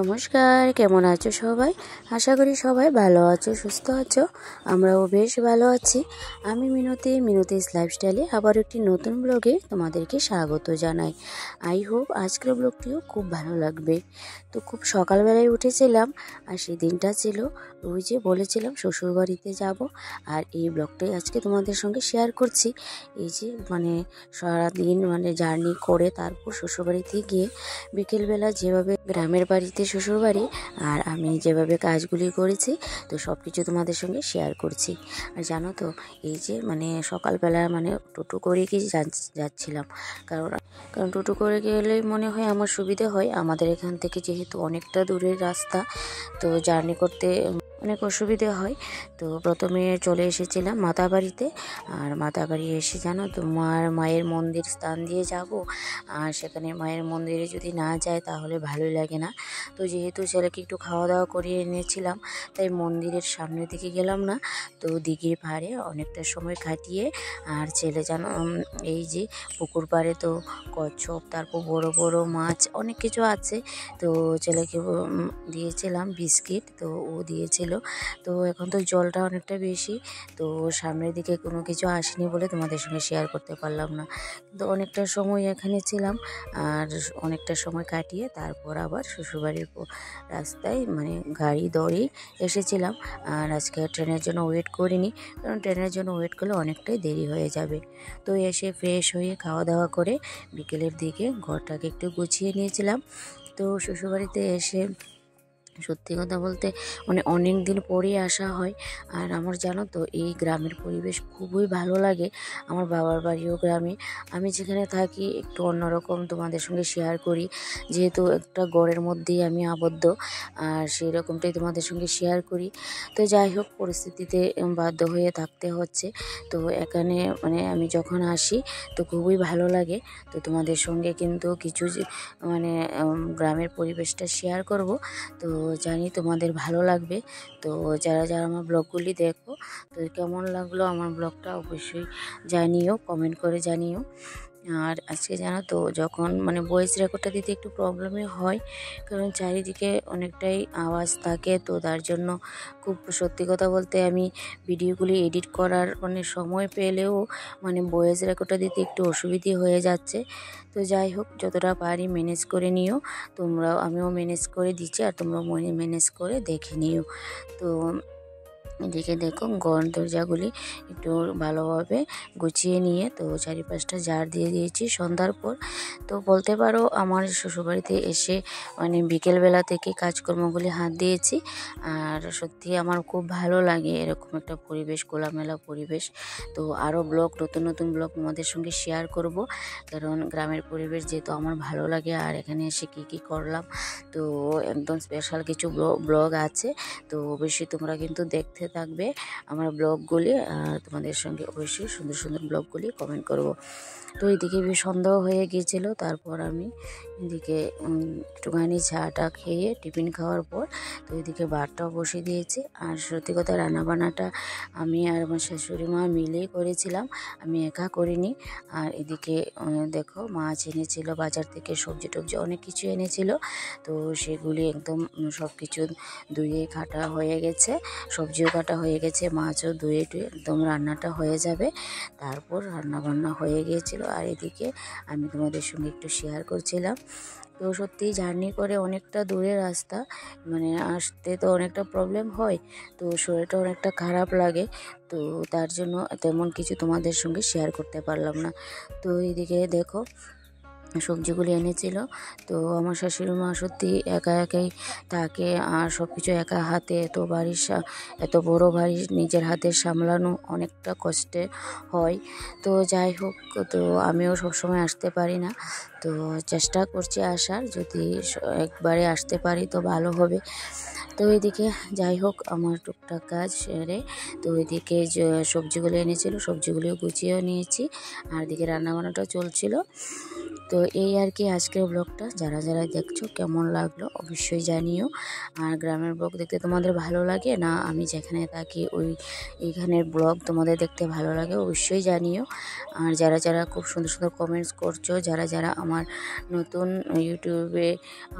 নমস্কার, কেমন আছো সবাই? আশা করি সবাই ভালো আছো, সুস্থ আছো। আমরাও বেশ ভালো আছি। আমি মিনতিস লাইফস্টাইলে আবার একটি নতুন ব্লগে তোমাদেরকে স্বাগত জানাই। আই হোপ আজকের ব্লগটিও খুব ভালো লাগবে। তো খুব সকালবেলায় উঠেছিলাম, আর সেই দিনটা ছিল ওই যে বলেছিলাম শ্বশুরবাড়িতে যাব, আর এই ব্লগটাই আজকে তোমাদের সঙ্গে শেয়ার করছি। এই যে সারাদিন জার্নি করে তারপর শ্বশুরবাড়িতে গিয়ে বিকেলবেলা যেভাবে গ্রামের বাড়িতে শ্বশুরবাড়ি আর আমি যেভাবে কাজগুলি করেছি, তো সব কিছু তোমাদের সঙ্গে শেয়ার করছি। আর জানো তো, এই যে সকালবেলা টোটো করে কি যাচ্ছিলাম, কারণ টোটো করে গেলে মনে হয় আমার সুবিধে হয়। আমাদের এখান থেকে যেহেতু অনেকটা দূরের রাস্তা, তো জার্নি করতে অনেক অসুবিধে হয়। তো প্রথমে চলে এসেছিলাম মাতাবাড়িতে, আর মাতাবাড়ি এসে জানো তো মায়ের মন্দির স্থান দিয়ে যাব, আর সেখানে মায়ের মন্দিরে যদি না যায় তাহলে ভালোই লাগে না। তো যেহেতু ছেলেকে একটু খাওয়া দাওয়া করিয়ে এনেছিলাম, তাই মন্দিরের সামনের দিকে গেলাম না, তো দিঘির পাড়ে অনেকটা সময় কাটিয়ে, আর ছেলে জানো এই যে পুকুর পাড়ে তো কচ্ছপ, তারপর বড় বড় মাছ অনেক কিছু আছে। তো ছেলেকে দিয়েছিলাম বিস্কিট, তো ও দিয়েছিল। তো এখন তো জলটা অনেকটা বেশি, তো সামনের দিকে কোনো কিছু আসেনি বলে তোমাদের সঙ্গে শেয়ার করতে পারলাম না। কিন্তু অনেকটা সময় এখানে ছিলাম, আর অনেকটা সময় কাটিয়ে তারপর আবার শ্বশুরবাড়ির রাস্তায় গাড়ি দৌড়েই এসেছিলাম। আর আজকে ট্রেনের জন্য ওয়েট করিনি, কারণ ট্রেনের জন্য ওয়েট করলে অনেকটাই দেরি হয়ে যাবে। তো এসে ফ্রেশ হয়ে খাওয়া দাওয়া করে বিকেলের দিকে ঘরটাকে একটু গুছিয়ে নিয়েছিলাম। তো শ্বশুরবাড়িতে এসে সত্যি কথা বলতে অনেক দিন পরেই আসা হয়। আর আমার জানো তো এই গ্রামের পরিবেশ খুবই ভালো লাগে। আমার বাবার বাড়িও গ্রামে, আমি যেখানে থাকি একটু অন্যরকম তোমাদের সঙ্গে শেয়ার করি, যেহেতু একটা ঘরের মধ্যেই আমি আবদ্ধ, আর সেই রকমটাই তোমাদের সঙ্গে শেয়ার করি। তো যাই হোক, পরিস্থিতিতে বাধ্য হয়ে থাকতে হচ্ছে। তো এখানে আমি যখন আসি তো খুবই ভালো লাগে। তো তোমাদের সঙ্গে কিন্তু কিছু গ্রামের পরিবেশটা শেয়ার করব। তো জানি তোমাদের ভালো লাগবে। তো যারা যারা আমার ব্লগগুলি দেখো, তো কেমন লাগলো আমার ব্লগটা অবশ্যই জানিও, কমেন্ট করে জানিও। আর আজকে জানো তো, যখন ভয়েস রেকর্ডটা দিতে একটু প্রবলেমই হয়, কারণ চারিদিকে অনেকটাই আওয়াজ থাকে। তো তার জন্য খুব সত্যি কথা বলতে আমি ভিডিওগুলি এডিট করার সময় পেলেও ভয়েস রেকর্ডটা দিতে একটু অসুবিধে হয়ে যাচ্ছে। তো যাই হোক, যতটা পারি ম্যানেজ করে নিও তোমরাও, আমিও ম্যানেজ করে দিচ্ছি, আর তোমরাও ম্যানেজ করে দেখে নিও। তো এদিকে দেখো দরজাগুলি একটু ভালোভাবে গুছিয়ে নিয়ে, তো চারিপাশটা ঝাড় দিয়ে দিয়েছি সন্ধ্যার পর। তো বলতে পারো আমার শ্বশুরবাড়িতে এসে বিকেলবেলা থেকে কাজকর্মগুলি হাত দিয়েছি। আর সত্যি আমার খুব ভালো লাগে এরকম একটা পরিবেশ, খোলামেলা পরিবেশ। তো আরও নতুন নতুন ব্লগ তোমাদের সঙ্গে শেয়ার করব, কারণ গ্রামের পরিবেশ যেহেতু আমার ভালো লাগে। আর এখানে এসে কী করলাম, তো একদম স্পেশাল কিছু ব্লগ আছে। তো অবশ্যই তোমরা কিন্তু দেখতে থাকবে আমার ব্লগগুলি, আর তোমাদের সঙ্গে অবশ্যই সুন্দর সুন্দর ব্লগগুলি কমেন্ট করব। তো এদিকে বেশ সন্দেহ হয়ে গিয়েছিল, তারপর আমি এদিকে একটুখানি চাটা খেয়ে টিফিন খাওয়ার পর তো এদিকে ভাতটাও বসিয়ে দিয়েছি। আর সত্যি কথা, রান্নাবান্নাটা আমি আর আমার শাশুড়ি মা মিলেই করেছিলাম, আমি একা করিনি। আর এদিকে দেখো মাছ এনেছিল বাজার থেকে, সবজি টবজি অনেক কিছু এনেছিল। তো সেগুলি একদম সব কিছু ধুয়ে কাটা হয়ে গেছে, সবজিও কাটা হয়ে গেছে, মাছও ধুয়ে টুয়ে একদম রান্নাটা হয়ে যাবে। তারপর রান্নাবান্না হয়ে গিয়েছিল। আর এদিকে আমি তোমাদের সঙ্গে একটু শেয়ার করছিলাম। তো সত্যি জার্নি করে অনেকটা দূরের রাস্তা, আসতে তো অনেকটা প্রবলেম হয়, তো শরীরটা অনেকটা খারাপ লাগে। তো তার জন্য তেমন কিছু তোমাদের সঙ্গে শেয়ার করতে পারলাম না। তো এইদিকে দেখো সবজিগুলি এনেছিল। তো আমার শাশুড়ি মা সত্যি একা একাই থাকে, আর সব কিছু একা হাতে এত বড় বাড়ি নিজের হাতে সামলানো অনেকটা কষ্টে হয়। তো যাই হোক, তো আমিও সবসময় আসতে পারি না, তো চেষ্টা করছি আসার, যদি একবারে আসতে পারি তো ভালো হবে। তো এদিকে যাই হোক, আমার টুকটাক কাজ সেরে তো এদিকে সবজিগুলো এনেছিল, সবজিগুলিও গুছিয়েও নিয়েছি, আর এদিকে রান্নাবান্নাটাও চলছিল। তো তো এই আর কি আজকের ব্লগটা। যারা যারা দেখছো কেমন লাগলো অবশ্যই জানিও। আর গ্রামের ব্লগ দেখতে তোমাদের ভালো লাগে না আমি যেখানে থাকি এইখানের ব্লগ তোমাদের দেখতে ভালো লাগে অবশ্যই জানিও। আর যারা যারা খুব সুন্দর সুন্দর কমেন্টস করছো, যারা যারা আমার নতুন ইউটিউবে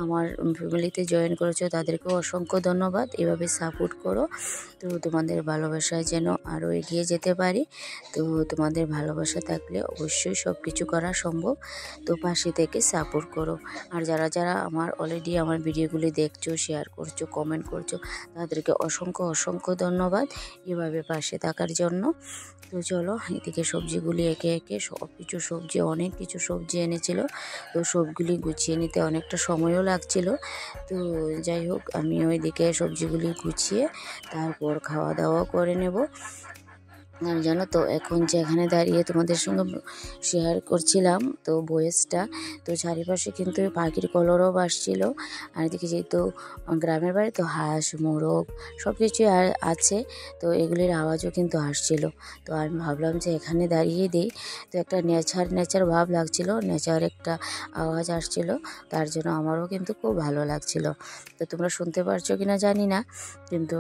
আমার ফ্যামিলিতে জয়েন করেছো তাদেরকেও অসংখ্য ধন্যবাদ। এভাবে সাপোর্ট করো, তো তোমাদের ভালোবাসায় যেন আরও এগিয়ে যেতে পারি। তো তোমাদের ভালোবাসা থাকলে অবশ্যই সব কিছু করা সম্ভব। তো পাশে থেকে সাপোর্ট করো। আর যারা যারা আমার অলরেডি আমার ভিডিওগুলি দেখছো, শেয়ার করছো, কমেন্ট করছো তাদেরকে অসংখ্য অসংখ্য ধন্যবাদ এভাবে পাশে থাকার জন্য। তো চলো এদিকে সবজিগুলি একে একে সব কিছু সবজি, অনেক কিছু সবজি এনেছিল, তো সবগুলি গুছিয়ে নিতে অনেকটা সময়ও লাগছিল। তো যাই হোক আমি ওইদিকে সবজিগুলি গুছিয়ে তারপর খাওয়া দাওয়া করে নেব। আর জানো তো এখন যেখানে দাঁড়িয়ে তোমাদের সঙ্গে শেয়ার করছিলাম তো ভয়েসটা, তো চারিপাশে কিন্তু পাখির কলরব আসছিল। আর এদিকে যেহেতু গ্রামের বাড়ি তো হাঁস মোরগ সব কিছুই আছে, তো এগুলির আওয়াজও কিন্তু আসছিল। তো আমি ভাবলাম যে এখানে দাঁড়িয়ে দিই, তো একটা নেচার ভাব লাগছিল, নেচার একটা আওয়াজ আসছিল, তার জন্য আমারও কিন্তু খুব ভালো লাগছিল। তো তোমরা শুনতে পারছো কিনা জানি না, কিন্তু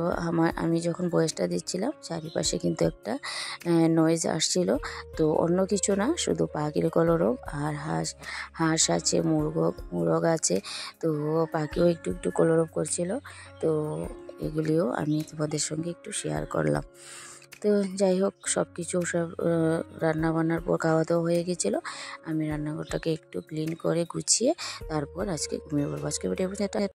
আমি যখন ভয়েসটা দিচ্ছিলাম চারিপাশে কিন্তু একটা নয়েজ আসছিল। তো অন্য কিছু না, শুধু পাখির কলরব। আর হাঁস আছে, মুরগ আছে, তো পাখিও একটু একটু কলরব করছিল। তো এগুলিও আমি তোমাদের সঙ্গে একটু শেয়ার করলাম। তো যাই হোক সব রান্নাবান্নার পর খাওয়া দাওয়া হয়ে গেছিলো। আমি রান্নাঘরটাকে একটু ক্লিন করে গুছিয়ে তারপর আজকে ঘুমিয়ে পড়বো। আজকে ভিডিও